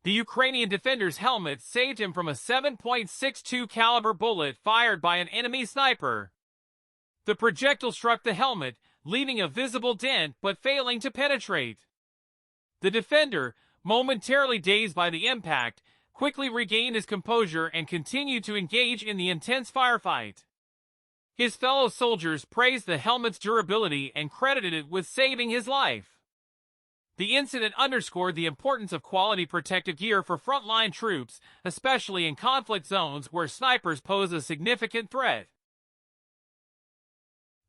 The Ukrainian defender's helmet saved him from a 7.62 caliber bullet fired by an enemy sniper. The projectile struck the helmet, leaving a visible dent but failing to penetrate. The defender, momentarily dazed by the impact, quickly regained his composure and continued to engage in the intense firefight. His fellow soldiers praised the helmet's durability and credited it with saving his life. The incident underscored the importance of quality protective gear for frontline troops, especially in conflict zones where snipers pose a significant threat.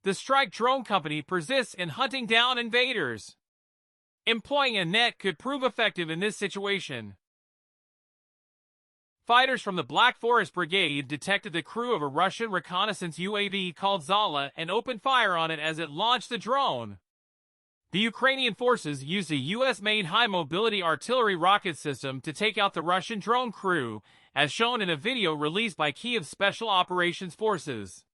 The strike drone company persists in hunting down invaders. Employing a net could prove effective in this situation. Fighters from the Black Forest Brigade detected the crew of a Russian reconnaissance UAV called Zala and opened fire on it as it launched the drone. The Ukrainian forces used a US-made high-mobility artillery rocket system to take out the Russian drone crew, as shown in a video released by Kyiv's Special Operations Forces.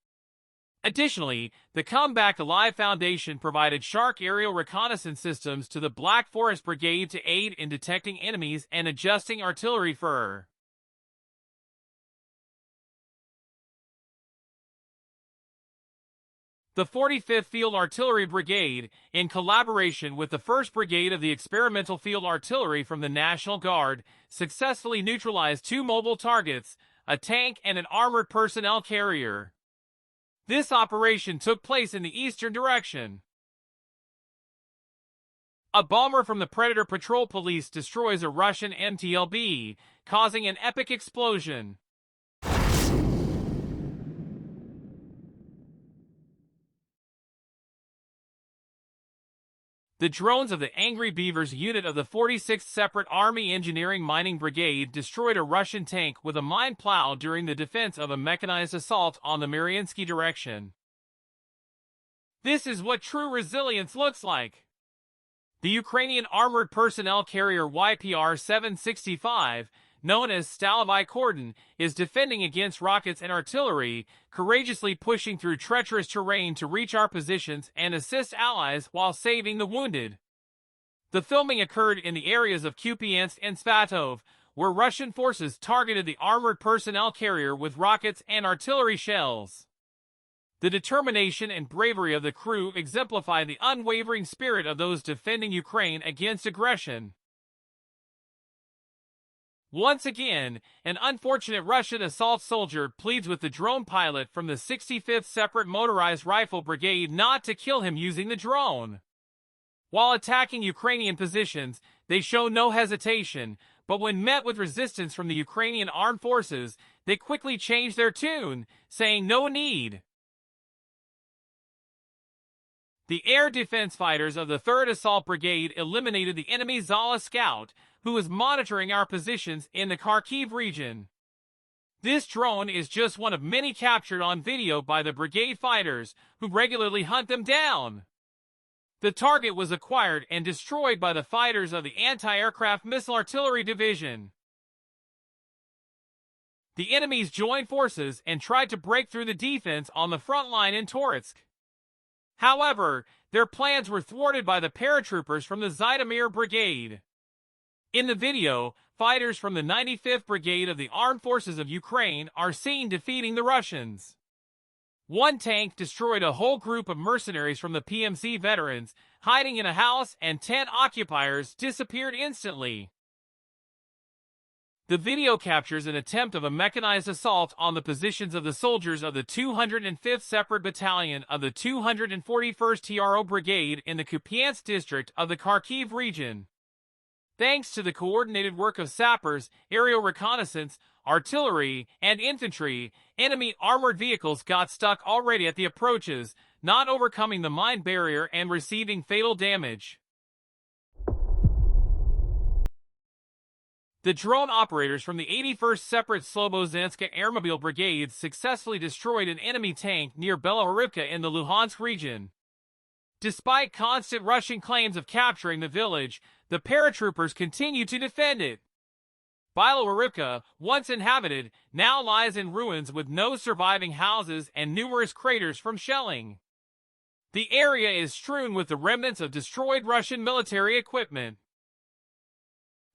Additionally, the Come Back Alive Foundation provided Shark aerial reconnaissance systems to the Black Forest Brigade to aid in detecting enemies and adjusting artillery fire. The 45th Field Artillery Brigade, in collaboration with the 1st Brigade of the Experimental Field Artillery from the National Guard, successfully neutralized 2 mobile targets, a tank and an armored personnel carrier. This operation took place in the eastern direction. A bomber from the Predator Patrol Police destroys a Russian MTLB, causing an epic explosion. The drones of the Angry Beavers unit of the 46th Separate Army Engineering Mining Brigade destroyed a Russian tank with a mine plow during the defense of a mechanized assault on the Mariinsky direction. This is what true resilience looks like. The Ukrainian armored personnel carrier YPR-765, known as Stalovy Cordon, is defending against rockets and artillery, courageously pushing through treacherous terrain to reach our positions and assist allies while saving the wounded. The filming occurred in the areas of Kupiansk and Svatov, where Russian forces targeted the armored personnel carrier with rockets and artillery shells. The determination and bravery of the crew exemplify the unwavering spirit of those defending Ukraine against aggression. Once again, an unfortunate Russian assault soldier pleads with the drone pilot from the 65th Separate Motorized Rifle Brigade not to kill him using the drone. While attacking Ukrainian positions, they show no hesitation, but when met with resistance from the Ukrainian armed forces, they quickly change their tune, saying no need. The air defense fighters of the 3rd Assault Brigade eliminated the enemy Zala scout, who was monitoring our positions in the Kharkiv region. This drone is just one of many captured on video by the brigade fighters, who regularly hunt them down. The target was acquired and destroyed by the fighters of the Anti-Aircraft Missile Artillery Division. The enemies joined forces and tried to break through the defense on the front line in Toretsk. However, their plans were thwarted by the paratroopers from the Zhytomyr Brigade. In the video, fighters from the 95th Brigade of the Armed Forces of Ukraine are seen defeating the Russians. One tank destroyed a whole group of mercenaries from the PMC veterans, hiding in a house, and 10 occupiers disappeared instantly. The video captures an attempt of a mechanized assault on the positions of the soldiers of the 205th Separate Battalion of the 241st TRO Brigade in the Kupiansk district of the Kharkiv region. Thanks to the coordinated work of sappers, aerial reconnaissance, artillery, and infantry, enemy armored vehicles got stuck already at the approaches, not overcoming the mine barrier and receiving fatal damage. The drone operators from the 81st Separate Slobozhenska Airmobile Brigade successfully destroyed an enemy tank near Belorivka in the Luhansk region. Despite constant Russian claims of capturing the village, the paratroopers continue to defend it. Belorivka, once inhabited, now lies in ruins with no surviving houses and numerous craters from shelling. The area is strewn with the remnants of destroyed Russian military equipment.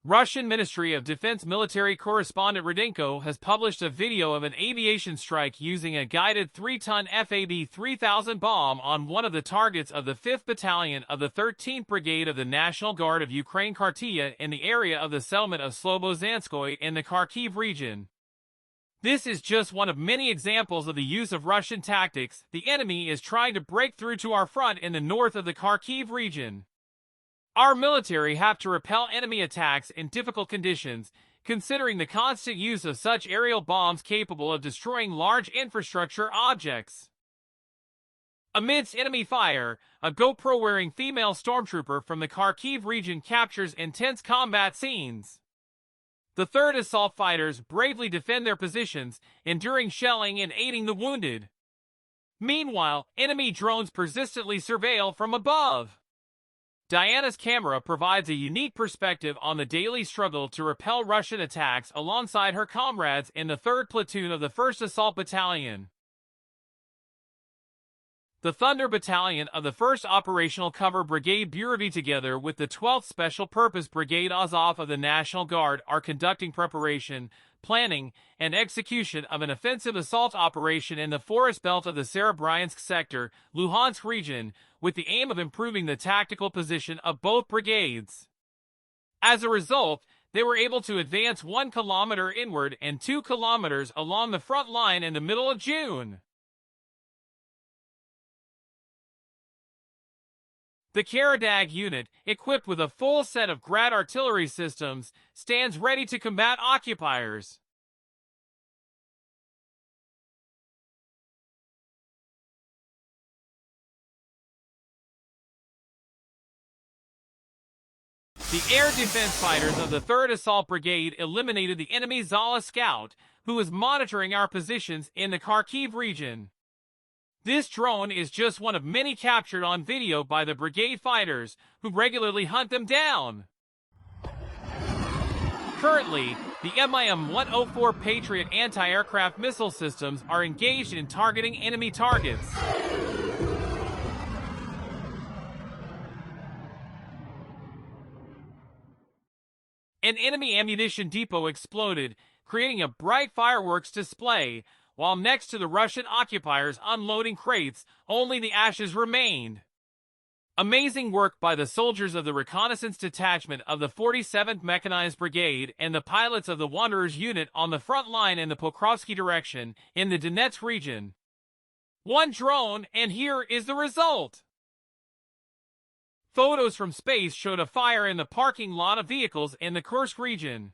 Russian Ministry of Defense military correspondent Rudenko has published a video of an aviation strike using a guided 3-ton FAB-3000 bomb on one of the targets of the 5th Battalion of the 13th Brigade of the National Guard of Ukraine Kartia in the area of the settlement of Slobozanskoye in the Kharkiv region. This is just one of many examples of the use of Russian tactics. The enemy is trying to break through to our front in the north of the Kharkiv region. Our military have to repel enemy attacks in difficult conditions, considering the constant use of such aerial bombs capable of destroying large infrastructure objects. Amidst enemy fire, a GoPro-wearing female stormtrooper from the Kharkiv region captures intense combat scenes. The 3rd Assault Fighters bravely defend their positions, enduring shelling and aiding the wounded. Meanwhile, enemy drones persistently surveil from above. Diana's camera provides a unique perspective on the daily struggle to repel Russian attacks alongside her comrades in the 3rd Platoon of the 1st Assault Battalion. The Thunder Battalion of the 1st Operational Cover Brigade Burevi together with the 12th Special Purpose Brigade Azov of the National Guard are conducting preparation, planning, and execution of an offensive assault operation in the forest belt of the Serebryansk sector, Luhansk region, with the aim of improving the tactical position of both brigades. As a result, they were able to advance 1 kilometer inward and 2 kilometers along the front line in the middle of June. The Karadag unit, equipped with a full set of Grad artillery systems, stands ready to combat occupiers. The air defense fighters of the 3rd Assault Brigade eliminated the enemy Zala scout, who was monitoring our positions in the Kharkiv region. This drone is just one of many captured on video by the brigade fighters, who regularly hunt them down. Currently, the MIM-104 Patriot anti-aircraft missile systems are engaged in targeting enemy targets. An enemy ammunition depot exploded, creating a bright fireworks display, while next to the Russian occupiers unloading crates, only the ashes remained. Amazing work by the soldiers of the Reconnaissance Detachment of the 47th Mechanized Brigade and the pilots of the Wanderers unit on the front line in the Pokrovsky direction, in the Donetsk region. 1 drone, and here is the result. Photos from space showed a fire in the parking lot of vehicles in the Kursk region.